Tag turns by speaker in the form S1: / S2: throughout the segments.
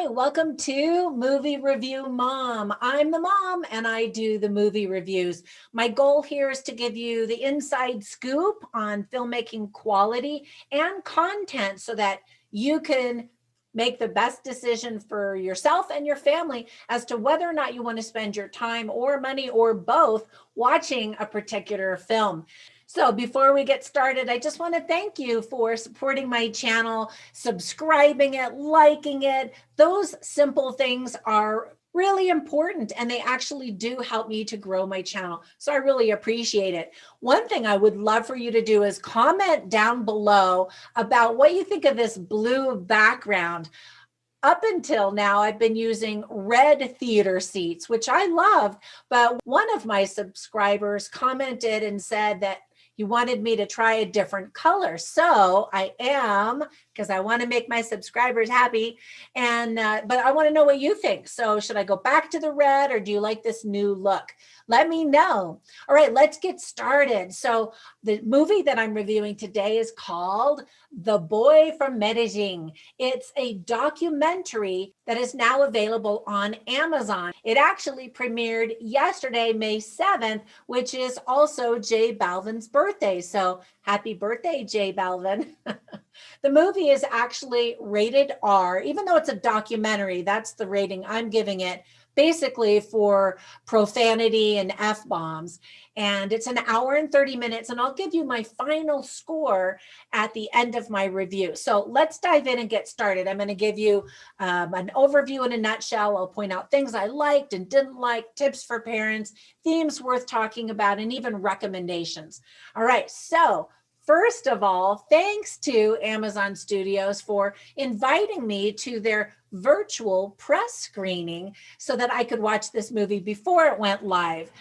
S1: Hi, welcome to Movie Review Mom. I'm the mom and I do the movie reviews. My goal here is to give you the inside scoop on filmmaking quality and content so that you can make the best decision for yourself and your family as to whether or not you want to spend your time or money or both watching a particular film. So before we get started, I just want to thank you for supporting my channel, subscribing it, liking it. Those simple things are really important and they actually do help me to grow my channel. So I really appreciate it. One thing I would love for you to do is comment down below about what you think of this blue background. Up until now, I've been using red theater seats, which I love, but one of my subscribers commented and said that he wanted me to try a different color. So I am, because I want to make my subscribers happy. And but I want to know what you think. So should I go back to the red or do you like this new look? Let me know. All right, let's get started. So the movie that I'm reviewing today is called The Boy from Medellin. It's a documentary that is now available on Amazon. It actually premiered yesterday, May 7th, which is also J Balvin's birthday. So happy birthday, J Balvin. The movie is actually rated R, even though it's a documentary. That's the rating I'm giving it, basically for profanity and F-bombs. And it's an hour and 30 minutes, and I'll give you my final score at the end of my review. So let's dive in and get started. I'm going to give you an overview in a nutshell. I'll point out things I liked and didn't like, tips for parents, themes worth talking about, and even recommendations. All right, so first of all, thanks to Amazon Studios for inviting me to their virtual press screening so that I could watch this movie before it went live.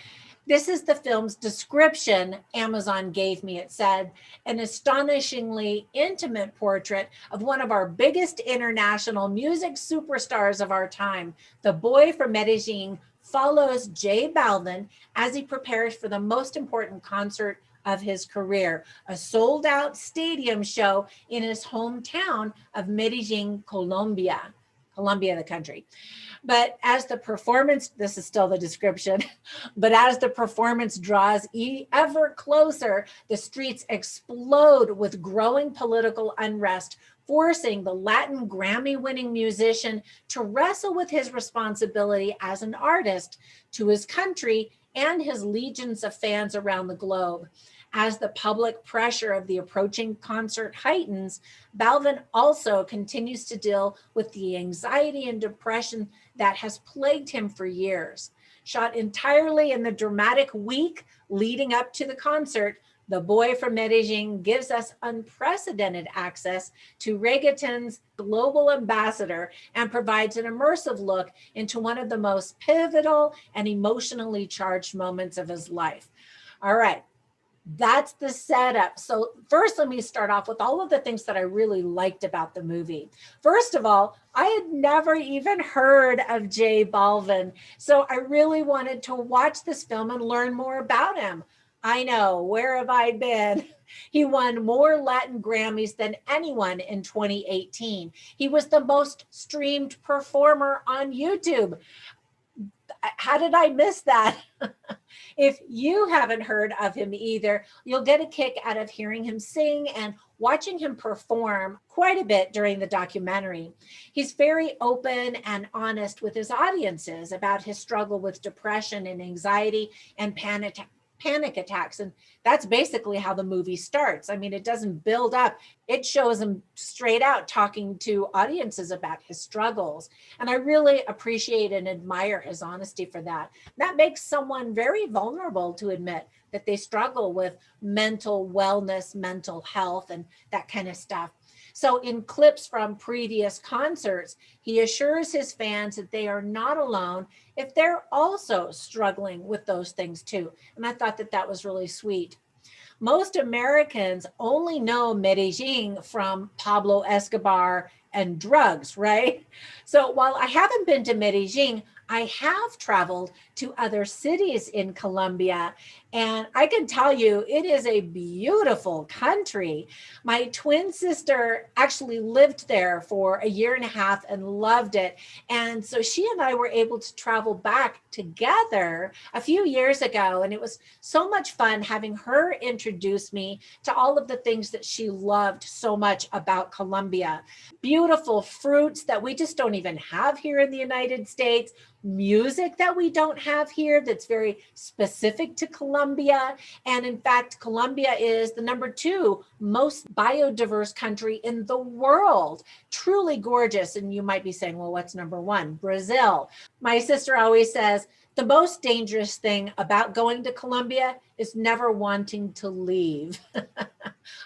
S1: This is the film's description Amazon gave me. It said, an astonishingly intimate portrait of one of our biggest international music superstars of our time. The Boy from Medellin follows J Balvin as he prepares for the most important concert of his career, a sold-out stadium show in his hometown of Medellin, Colombia, the country. But as the performance, this is still the description, but as the performance draws ever closer, the streets explode with growing political unrest, forcing the Latin Grammy-winning musician to wrestle with his responsibility as an artist to his country and his legions of fans around the globe. As the public pressure of the approaching concert heightens, Balvin also continues to deal with the anxiety and depression that has plagued him for years. Shot entirely in the dramatic week leading up to the concert, The Boy from Medellin gives us unprecedented access to reggaeton's global ambassador and provides an immersive look into one of the most pivotal and emotionally charged moments of his life. All right. That's the setup. So first, let me start off with all of the things that I really liked about the movie. First of all, I had never even heard of J Balvin. So I really wanted to watch this film and learn more about him. I know, where have I been? He won more Latin Grammys than anyone in 2018. He was the most streamed performer on YouTube. How did I miss that? If you haven't heard of him either, you'll get a kick out of hearing him sing and watching him perform quite a bit during the documentary. He's very open and honest with his audiences about his struggle with depression and anxiety and panic attacks. And that's basically how the movie starts. I mean, it doesn't build up. It shows him straight out talking to audiences about his struggles. And I really appreciate and admire his honesty for that. That makes someone very vulnerable to admit that they struggle with mental wellness, mental health, and that kind of stuff. So in clips from previous concerts, he assures his fans that they are not alone if they're also struggling with those things too. And I thought that that was really sweet. Most Americans only know Medellin from Pablo Escobar and drugs, right? So while I haven't been to Medellin, I have traveled to other cities in Colombia, And I can tell you, it is a beautiful country. My twin sister actually lived there for a year and a half and loved it. And so she and I were able to travel back together a few years ago. And it was so much fun having her introduce me to all of the things that she loved so much about Colombia. Beautiful fruits that we just don't even have here in the United States, music that we don't have here that's very specific to Colombia. And in fact, Colombia is the number 2 most biodiverse country in the world. Truly gorgeous. And you might be saying, well, what's number 1? Brazil. My sister always says, the most dangerous thing about going to Colombia is never wanting to leave.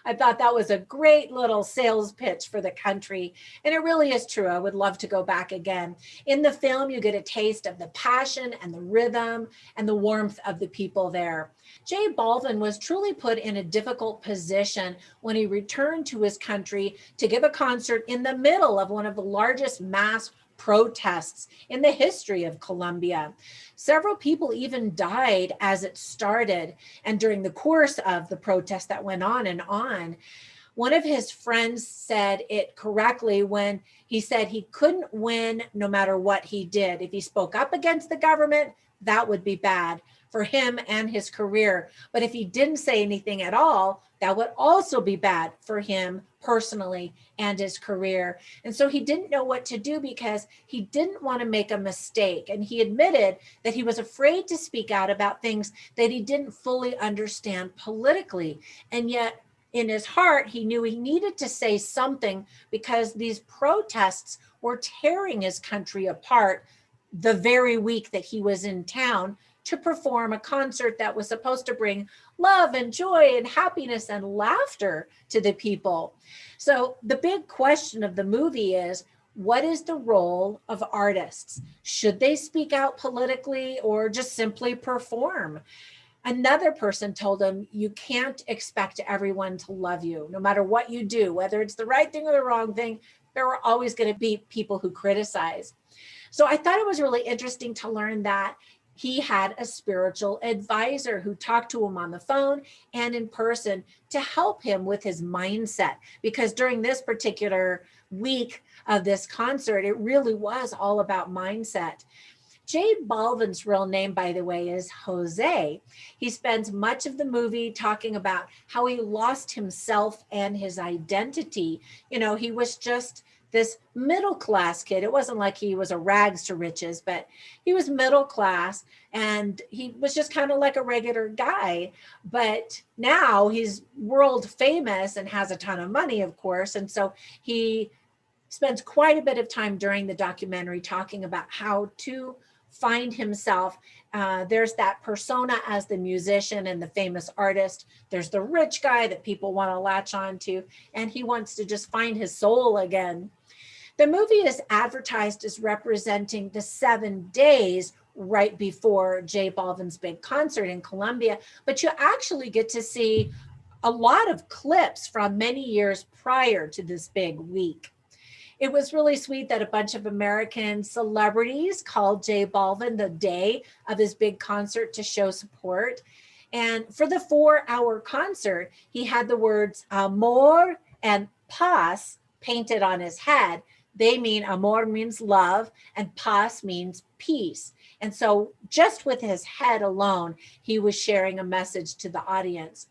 S1: I thought that was a great little sales pitch for the country. And it really is true. I would love to go back again. In the film, you get a taste of the passion and the rhythm and the warmth of the people there. J Balvin was truly put in a difficult position when he returned to his country to give a concert in the middle of one of the largest mass protests in the history of Colombia. Several people even died as it started and during the course of the protest that went on and on. One of his friends said it correctly when he said he couldn't win no matter what he did. If he spoke up against the government, that would be bad for him and his career. But if he didn't say anything at all, that would also be bad for him personally and his career. And so he didn't know what to do because he didn't want to make a mistake. And he admitted that he was afraid to speak out about things that he didn't fully understand politically. And yet, in his heart, he knew he needed to say something because these protests were tearing his country apart the very week that he was in town to perform a concert that was supposed to bring love and joy and happiness and laughter to the people. So the big question of the movie is, what is the role of artists? Should they speak out politically or just simply perform? Another person told him, you can't expect everyone to love you, no matter what you do, whether it's the right thing or the wrong thing, there are always going to be people who criticize. So I thought it was really interesting to learn that he had a spiritual advisor who talked to him on the phone and in person to help him with his mindset. Because during this particular week of this concert, it really was all about mindset. J Balvin's real name, by the way, is Jose. He spends much of the movie talking about how he lost himself and his identity. You know, he was just this middle class kid. It wasn't like he was a rags to riches, but he was middle class and he was just kind of like a regular guy. But now he's world famous and has a ton of money, of course. And so he spends quite a bit of time during the documentary talking about how to find himself. There's that persona as the musician and the famous artist. There's the rich guy that people want to latch on to, and he wants to just find his soul again. The movie is advertised as representing the 7 days right before J Balvin's big concert in Colombia, but you actually get to see a lot of clips from many years prior to this big week. It was really sweet that a bunch of American celebrities called J Balvin the day of his big concert to show support. And for the 4-hour concert, he had the words amor and paz painted on his head. They mean amor means love and paz means peace. And so just with his head alone, he was sharing a message to the audience.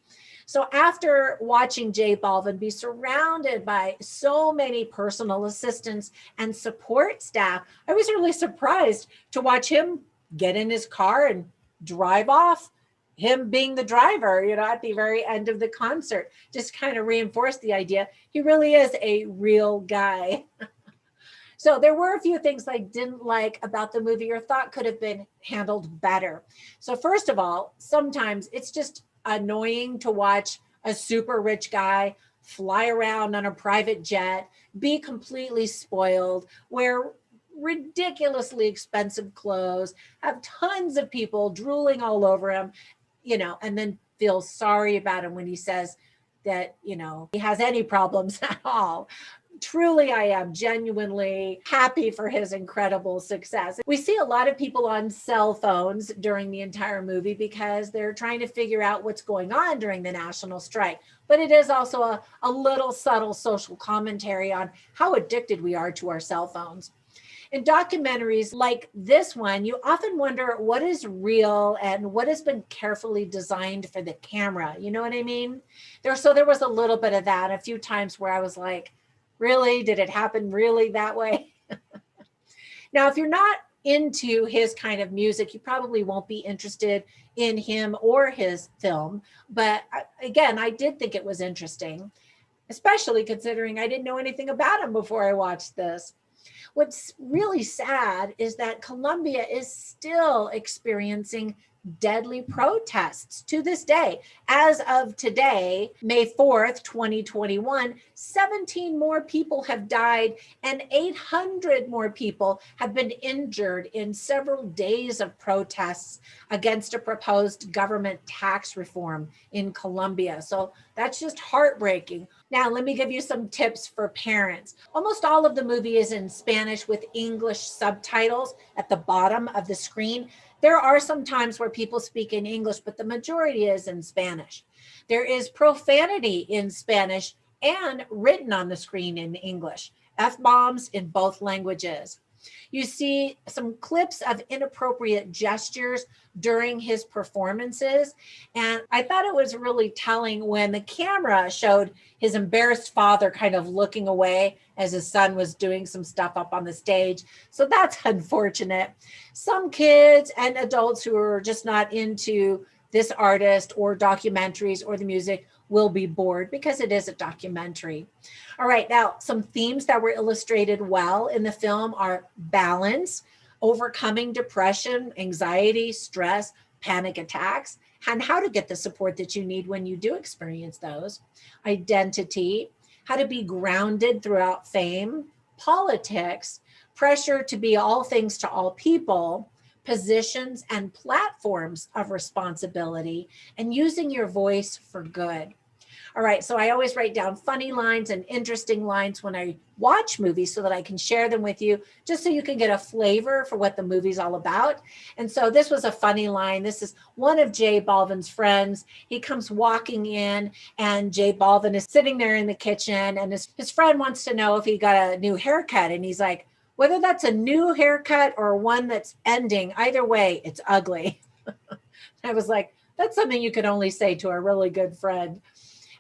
S1: So after watching J Balvin be surrounded by so many personal assistants and support staff, I was really surprised to watch him get in his car and drive off, him being the driver, at the very end of the concert. Just kind of reinforced the idea he really is a real guy. So there were a few things I didn't like about the movie or thought could have been handled better. So first of all, sometimes it's just annoying to watch a super rich guy fly around on a private jet, be completely spoiled, wear ridiculously expensive clothes, have tons of people drooling all over him, and then feel sorry about him when he says that, he has any problems at all. Truly, I am genuinely happy for his incredible success. We see a lot of people on cell phones during the entire movie because they're trying to figure out what's going on during the national strike. But it is also a little subtle social commentary on how addicted we are to our cell phones. In documentaries like this one, you often wonder what is real and what has been carefully designed for the camera. You know what I mean? There was a little bit of that a few times where I was like, really? Did it happen really that way? Now, if you're not into his kind of music, you probably won't be interested in him or his film. But again, I did think it was interesting, especially considering I didn't know anything about him before I watched this. What's really sad is that Colombia is still experiencing deadly protests to this day. As of today, May 4th, 2021, 17 more people have died and 800 more people have been injured in several days of protests against a proposed government tax reform in Colombia. So that's just heartbreaking. Now, let me give you some tips for parents. Almost all of the movie is in Spanish with English subtitles at the bottom of the screen. There are some times where people speak in English, but the majority is in Spanish. There is profanity in Spanish and written on the screen in English, F-bombs in both languages. You see some clips of inappropriate gestures during his performances. And I thought it was really telling when the camera showed his embarrassed father kind of looking away as his son was doing some stuff up on the stage. So that's unfortunate. Some kids and adults who are just not into this artist or documentaries or the music will be bored because it is a documentary. All right, now some themes that were illustrated well in the film are balance, overcoming depression, anxiety, stress, panic attacks, and how to get the support that you need when you do experience those, identity, how to be grounded throughout fame, politics, pressure to be all things to all people, positions and platforms of responsibility, and using your voice for good. All right, so I always write down funny lines and interesting lines when I watch movies so that I can share them with you, just so you can get a flavor for what the movie's all about. And so this was a funny line. This is one of J Balvin's friends. He comes walking in, and J Balvin is sitting there in the kitchen, and his friend wants to know if he got a new haircut. And he's like, whether that's a new haircut or one that's ending, either way, it's ugly. I was like, that's something you could only say to a really good friend.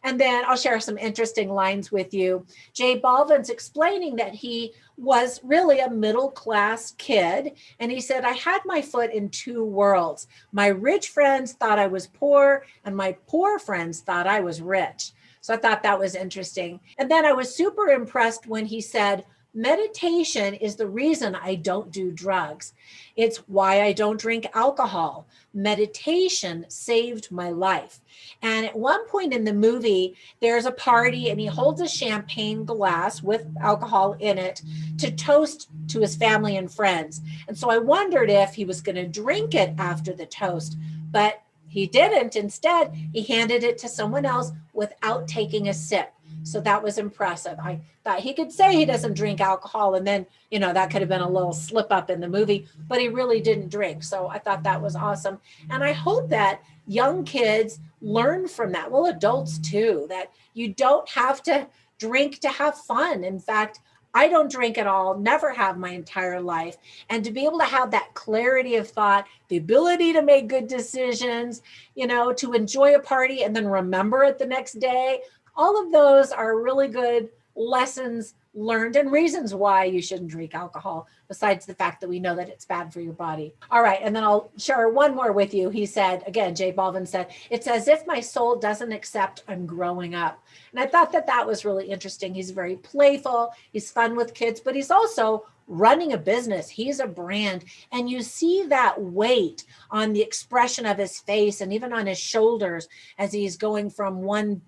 S1: And then I'll share some interesting lines with you. J Balvin's explaining that he was really a middle class kid. And he said, I had my foot in two worlds. My rich friends thought I was poor, and my poor friends thought I was rich. So I thought that was interesting. And then I was super impressed when he said, meditation is the reason I don't do drugs. It's why I don't drink alcohol. Meditation saved my life. And at one point in the movie, there's a party and he holds a champagne glass with alcohol in it to toast to his family and friends. And so I wondered if he was going to drink it after the toast, but he didn't. Instead, he handed it to someone else without taking a sip. So that was impressive. I thought he could say he doesn't drink alcohol, and then, that could have been a little slip up in the movie, but he really didn't drink. So I thought that was awesome. And I hope that young kids learn from that. Well, adults too, that you don't have to drink to have fun. In fact, I don't drink at all, never have my entire life. And to be able to have that clarity of thought, the ability to make good decisions, to enjoy a party and then remember it the next day, all of those are really good lessons learned and reasons why you shouldn't drink alcohol, besides the fact that we know that it's bad for your body. All right, and then I'll share one more with you. He said, again, J Balvin said, it's as if my soul doesn't accept I'm growing up. And I thought that was really interesting. He's very playful, he's fun with kids, but he's also running a business. He's a brand. And you see that weight on the expression of his face and even on his shoulders as he's going from one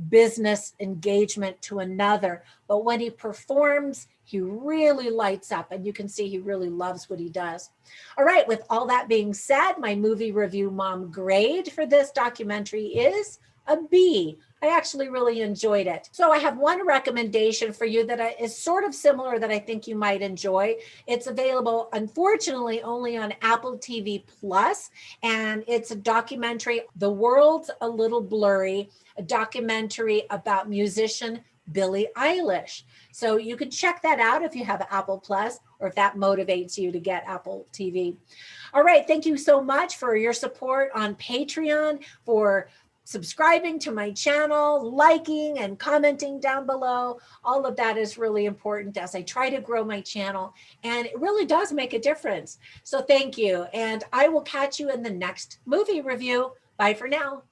S1: business engagement to another. But when he performs, he really lights up, and you can see he really loves what he does. All right, with all that being said, my movie review mom grade for this documentary is a B. I actually really enjoyed it. So I have one recommendation for you that is sort of similar that I think you might enjoy. It's available, unfortunately, only on Apple TV Plus, and it's a documentary, The World's a Little Blurry, a documentary about musician Billie Eilish. So you can check that out if you have Apple Plus or if that motivates you to get Apple TV. All right, thank you so much for your support on Patreon, for subscribing to my channel, liking and commenting down below. All of that is really important as I try to grow my channel, and it really does make a difference. So thank you, and I will catch you in the next movie review. Bye for now.